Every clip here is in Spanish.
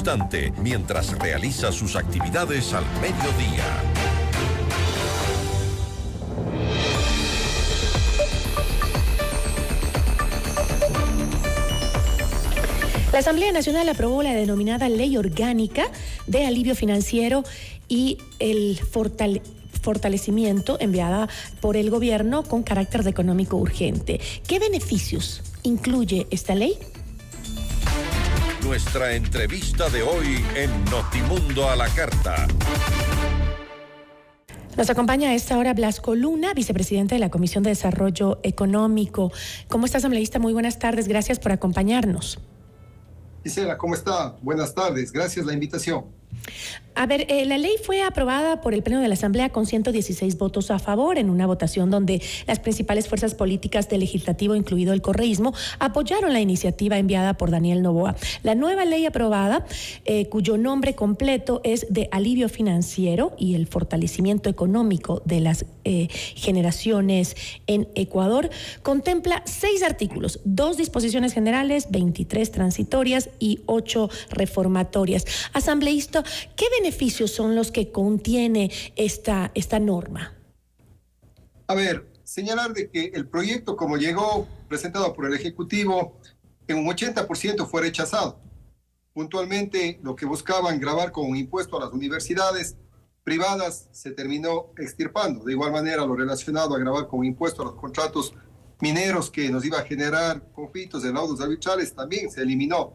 instante mientras realiza sus actividades al mediodía. La Asamblea Nacional aprobó la denominada Ley Orgánica de Alivio Financiero y el fortalecimiento enviada por el gobierno con carácter económico urgente. ¿Qué beneficios incluye esta ley? Nuestra entrevista de hoy en Notimundo a la Carta. Nos acompaña a esta hora Blasco Luna, vicepresidente de la Comisión de Desarrollo Económico. ¿Cómo está, asambleísta? Muy buenas tardes, gracias por acompañarnos. Gisela, ¿cómo está? Buenas tardes, gracias por la invitación. A ver, la ley fue aprobada por el Pleno de la Asamblea con 116 votos a favor en una votación donde las principales fuerzas políticas del legislativo, incluido el correísmo, apoyaron la iniciativa enviada por Daniel Noboa. La nueva ley aprobada, cuyo nombre completo es de Alivio Financiero y el Fortalecimiento Económico de las Generaciones en Ecuador, contempla 6 artículos, 2 disposiciones generales, 23 transitorias y 8 reformatorias. Asambleísta, ¿qué beneficios son los que contiene esta norma? A ver, señalar de que el proyecto, como llegó presentado por el Ejecutivo, en un 80% fue rechazado. Puntualmente, lo que buscaban gravar con un impuesto a las universidades privadas se terminó extirpando. De igual manera, lo relacionado a gravar con un impuesto a los contratos mineros que nos iba a generar conflictos de laudos arbitrales también se eliminó.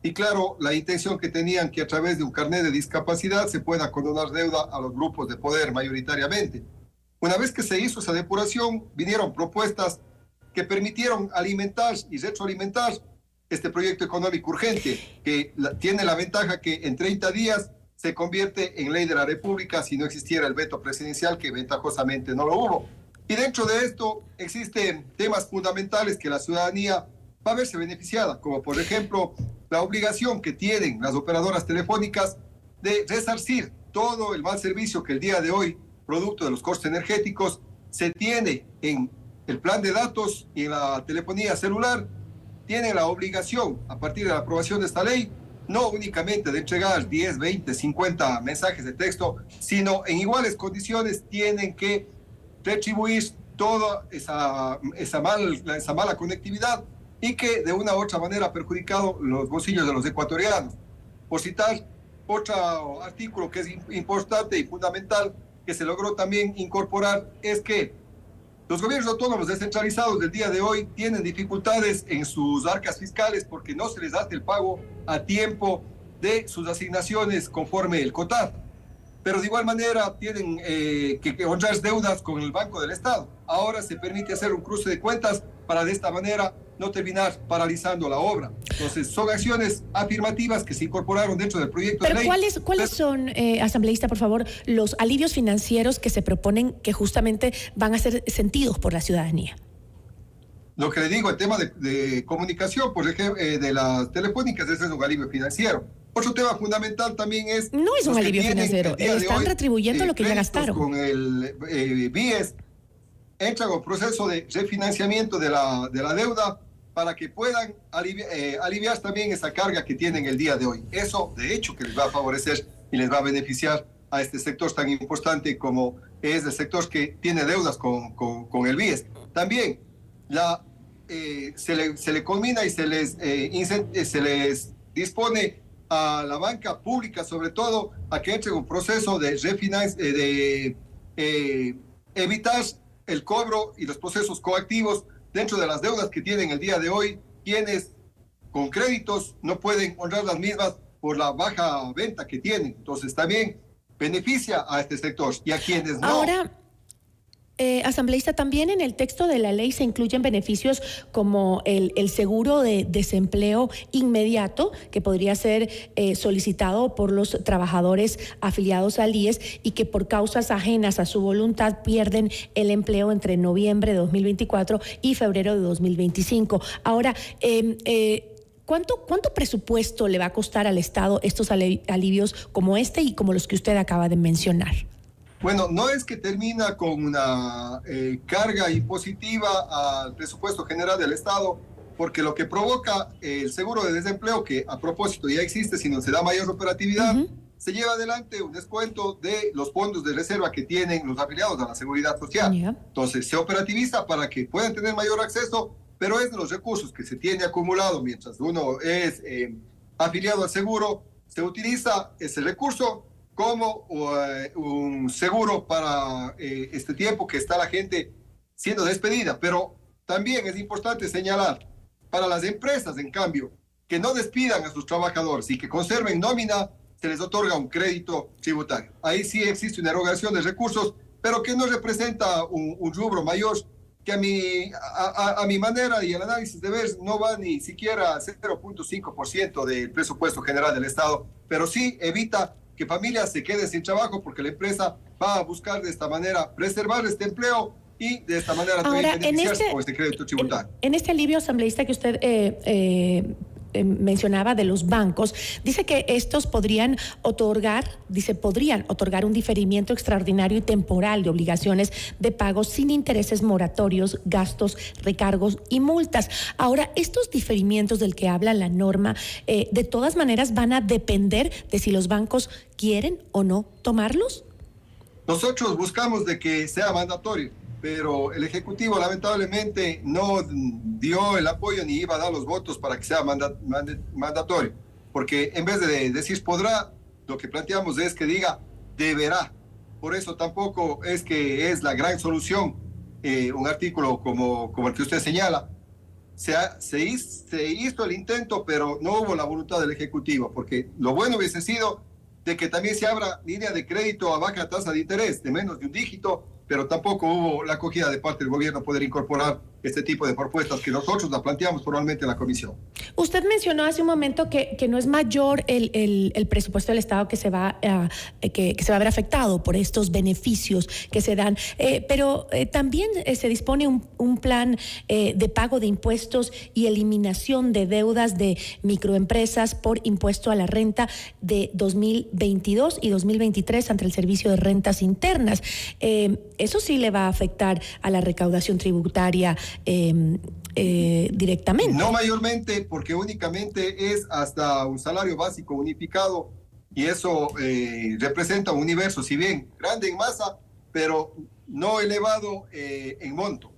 Y claro, la intención que tenían que a través de un carnet de discapacidad se pueda condonar deuda a los grupos de poder mayoritariamente. Una vez que se hizo esa depuración, vinieron propuestas que permitieron alimentar y retroalimentar este proyecto económico urgente, que tiene la ventaja que en 30 días se convierte en ley de la República si no existiera el veto presidencial, que ventajosamente no lo hubo. Y dentro de esto existen temas fundamentales que la ciudadanía va a verse beneficiada, como por ejemplo la obligación que tienen las operadoras telefónicas de resarcir todo el mal servicio que el día de hoy, producto de los costos energéticos, se tiene en el plan de datos y en la telefonía celular. Tienen la obligación, a partir de la aprobación de esta ley, no únicamente de entregar 10, 20, 50 mensajes de texto, sino en iguales condiciones tienen que retribuir toda esa mala conectividad y que de una u otra manera ha perjudicado los bolsillos de los ecuatorianos. Por citar otro artículo que es importante y fundamental que se logró también incorporar, es que los gobiernos autónomos descentralizados del día de hoy tienen dificultades en sus arcas fiscales porque no se les hace el pago a tiempo de sus asignaciones conforme el COTAD. Pero de igual manera tienen que honrar deudas con el Banco del Estado. Ahora se permite hacer un cruce de cuentas para de esta manera no terminar paralizando la obra. Entonces, son acciones afirmativas que se incorporaron dentro del proyecto de ley. Pero ¿cuáles son, asambleísta, por favor, los alivios financieros que se proponen que justamente van a ser sentidos por la ciudadanía? Lo que le digo, el tema de comunicación, por ejemplo, de las telefónicas, ese es un alivio financiero. Otro tema fundamental también es... No es un alivio financiero, están retribuyendo lo que ya gastaron. Con el BIES, entran en un proceso de refinanciamiento de la deuda para que puedan aliviar también esa carga que tienen el día de hoy. Eso, de hecho, que les va a favorecer y les va a beneficiar a este sector tan importante como es el sector que tiene deudas con el BIES. También se le combina y se les dispone a la banca pública, sobre todo, a que entre un proceso de evitar el cobro y los procesos coactivos dentro de las deudas que tienen el día de hoy, quienes con créditos no pueden honrar las mismas por la baja venta que tienen. Entonces también beneficia a este sector y a quienes no. Ahora, asambleísta, también en el texto de la ley se incluyen beneficios como el seguro de desempleo inmediato, que podría ser solicitado por los trabajadores afiliados al IES y que por causas ajenas a su voluntad pierden el empleo entre noviembre de 2024 y febrero de 2025. Ahora, ¿cuánto presupuesto le va a costar al Estado estos alivios como este y como los que usted acaba de mencionar? Bueno, no es que termina con una carga impositiva al presupuesto general del Estado, porque lo que provoca el seguro de desempleo, que a propósito ya existe, si no se da mayor operatividad, se lleva adelante un descuento de los fondos de reserva que tienen los afiliados a la seguridad social. Entonces se operativiza para que puedan tener mayor acceso, pero es de los recursos que se tiene acumulado mientras uno es afiliado al seguro, se utiliza ese recurso como un seguro para este tiempo que está la gente siendo despedida. Pero también es importante señalar, para las empresas, en cambio, que no despidan a sus trabajadores y que conserven nómina, se les otorga un crédito tributario. Ahí sí existe una erogación de recursos, pero que no representa un rubro mayor, que a mi manera y el análisis de ver no va ni siquiera a 0.5% del presupuesto general del Estado, pero sí evita que familias se queden sin trabajo porque la empresa va a buscar de esta manera preservar este empleo y de esta manera también beneficiarse con este crédito tributario. En este alivio asambleísta que usted mencionaba de los bancos, dice que estos podrían otorgar un diferimiento extraordinario y temporal de obligaciones de pago sin intereses moratorios, gastos, recargos y multas. Ahora, estos diferimientos del que habla la norma, de todas maneras van a depender de si los bancos quieren o no tomarlos. Nosotros buscamos de que sea mandatorio, pero el Ejecutivo lamentablemente no dio el apoyo ni iba a dar los votos para que sea mandatorio, porque en vez de decir podrá, lo que planteamos es que diga deberá. Por eso tampoco es que es la gran solución un artículo como el que usted señala. Se hizo el intento, pero no hubo la voluntad del Ejecutivo, porque lo bueno hubiese sido de que también se abra línea de crédito a baja tasa de interés, de menos de un dígito, pero tampoco hubo la acogida de parte del gobierno poder incorporar este tipo de propuestas que nosotros la planteamos formalmente en la comisión. Usted mencionó hace un momento que no es mayor el presupuesto del Estado que se va a ver afectado por estos beneficios que se dan, pero también se dispone un plan de pago de impuestos y eliminación de deudas de microempresas por impuesto a la renta de 2022 y 2023 ante el Servicio de Rentas Internas. Eso sí le va a afectar a la recaudación tributaria directamente. No mayormente, porque únicamente es hasta un salario básico unificado y eso representa un universo, si bien grande en masa, pero no elevado en monto.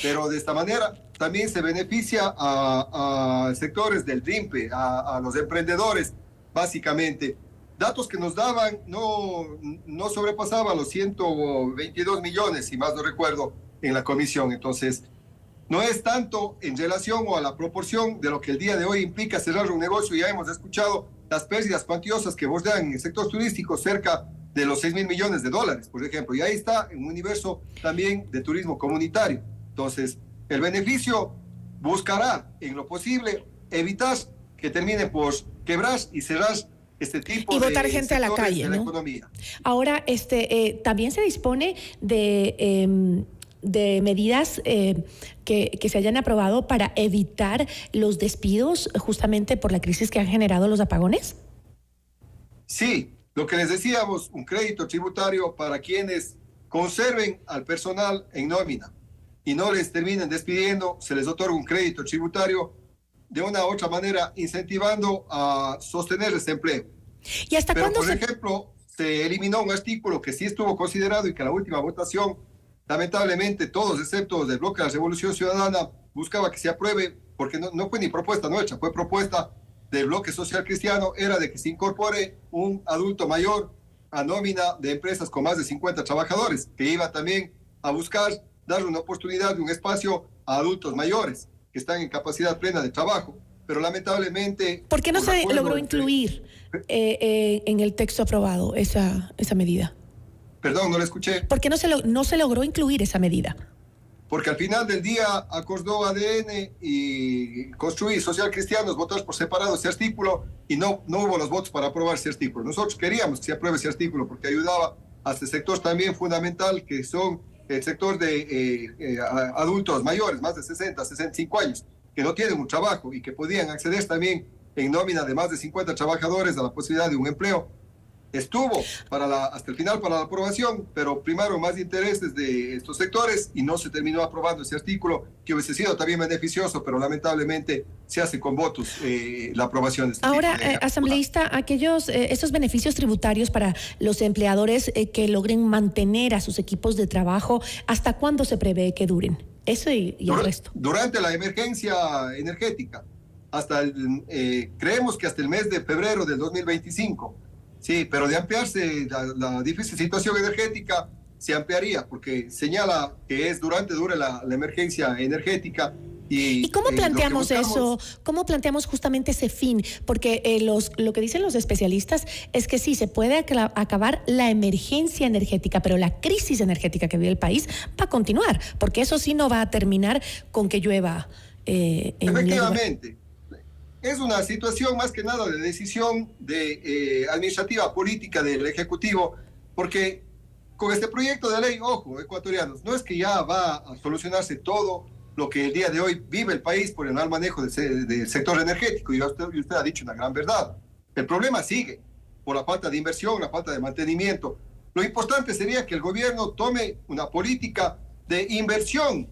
Pero de esta manera también se beneficia a sectores del RIMPE, a los emprendedores, básicamente. Datos que nos daban no sobrepasaban los 122 millones, si más no recuerdo, en la comisión. Entonces, no es tanto en relación o a la proporción de lo que el día de hoy implica cerrar un negocio. Ya hemos escuchado las pérdidas cuantiosas que bordean en el sector turístico, cerca de los 6.000 millones de dólares, por ejemplo. Y ahí está en un universo también de turismo comunitario. Entonces, el beneficio buscará, en lo posible, evitar que termine por quebrar y cerrar este tipo y botar gente a la calle, de ¿no? la economía. Ahora, también se dispone de medidas que se hayan aprobado para evitar los despidos justamente por la crisis que han generado los apagones. Sí, lo que les decíamos, un crédito tributario para quienes conserven al personal en nómina y no les terminen despidiendo, se les otorga un crédito tributario de una u otra manera incentivando a sostener ese empleo. ¿Y hasta cuándo? Por ejemplo, se eliminó un artículo que sí estuvo considerado y que en la última votación, lamentablemente todos excepto del bloque de la Revolución Ciudadana buscaba que se apruebe, porque no fue ni propuesta nuestra, fue propuesta del bloque social cristiano, era de que se incorpore un adulto mayor a nómina de empresas con más de 50 trabajadores, que iba también a buscar darle una oportunidad de un espacio a adultos mayores que están en capacidad plena de trabajo, pero lamentablemente... ¿Por qué no se logró incluir en el texto aprobado esa medida? Perdón, no la escuché. ¿Por qué no se logró incluir esa medida? Porque al final del día acordó ADN y Construir Social Cristianos votar por separado ese artículo y no hubo los votos para aprobar ese artículo. Nosotros queríamos que se apruebe ese artículo porque ayudaba a este sector también fundamental, que son el sector de adultos mayores, más de 60, 65 años, que no tienen un trabajo y que podían acceder también en nómina de más de 50 trabajadores a la posibilidad de un empleo. estuvo hasta el final para la aprobación, pero primaron más intereses de estos sectores y no se terminó aprobando ese artículo que hubiese sido también beneficioso, pero lamentablemente se hace con votos la aprobación de este Ahora, tipo de asambleísta, estos beneficios tributarios para los empleadores que logren mantener a sus equipos de trabajo, ¿hasta cuándo se prevé que duren? Eso y el resto. Durante la emergencia energética, creemos que hasta el mes de febrero del 2025. Sí, pero de ampliarse la difícil situación energética, se ampliaría, porque señala que dura la emergencia energética. ¿Y cómo planteamos eso? ¿Cómo planteamos justamente ese fin? Porque lo que dicen los especialistas es que sí, se puede acabar la emergencia energética, pero la crisis energética que vive el país va a continuar, porque eso sí no va a terminar con que llueva. Efectivamente. Es una situación más que nada de decisión administrativa política del Ejecutivo, porque con este proyecto de ley, ojo, ecuatorianos, no es que ya va a solucionarse todo lo que el día de hoy vive el país por el mal manejo del sector energético, y usted ha dicho una gran verdad. El problema sigue por la falta de inversión, la falta de mantenimiento. Lo importante sería que el gobierno tome una política de inversión,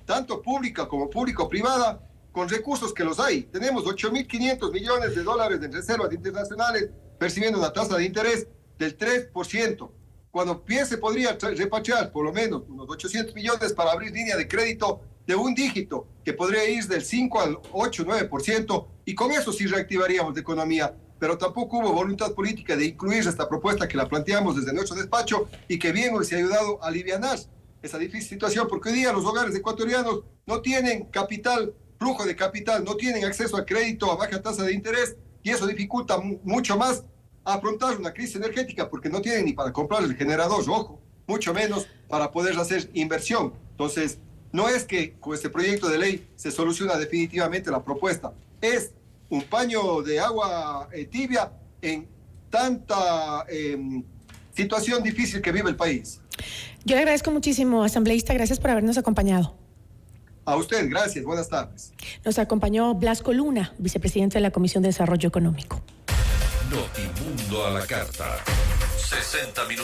tanto pública como público-privada, con recursos que los hay. Tenemos 8.500 millones de dólares en reservas internacionales, percibiendo una tasa de interés del 3%. Cuando bien se podría repatriar por lo menos unos 800 millones para abrir línea de crédito de un dígito, que podría ir del 5 al 8, 9%, y con eso sí reactivaríamos la economía. Pero tampoco hubo voluntad política de incluir esta propuesta que la planteamos desde nuestro despacho y que bien hubiese ayudado a alivianar esa difícil situación, porque hoy día los hogares ecuatorianos no tienen flujo de capital, no tienen acceso a crédito a baja tasa de interés, y eso dificulta mucho más afrontar una crisis energética, porque no tienen ni para comprar el generador, ojo, mucho menos para poder hacer inversión. Entonces, no es que con este proyecto de ley se soluciona definitivamente la propuesta, es un paño de agua tibia en tanta situación difícil que vive el país. Yo le agradezco muchísimo, asambleísta, gracias por habernos acompañado. A usted, gracias. Buenas tardes. Nos acompañó Blasco Luna, vicepresidente de la Comisión de Desarrollo Económico. Notimundo a la carta. 60 minutos.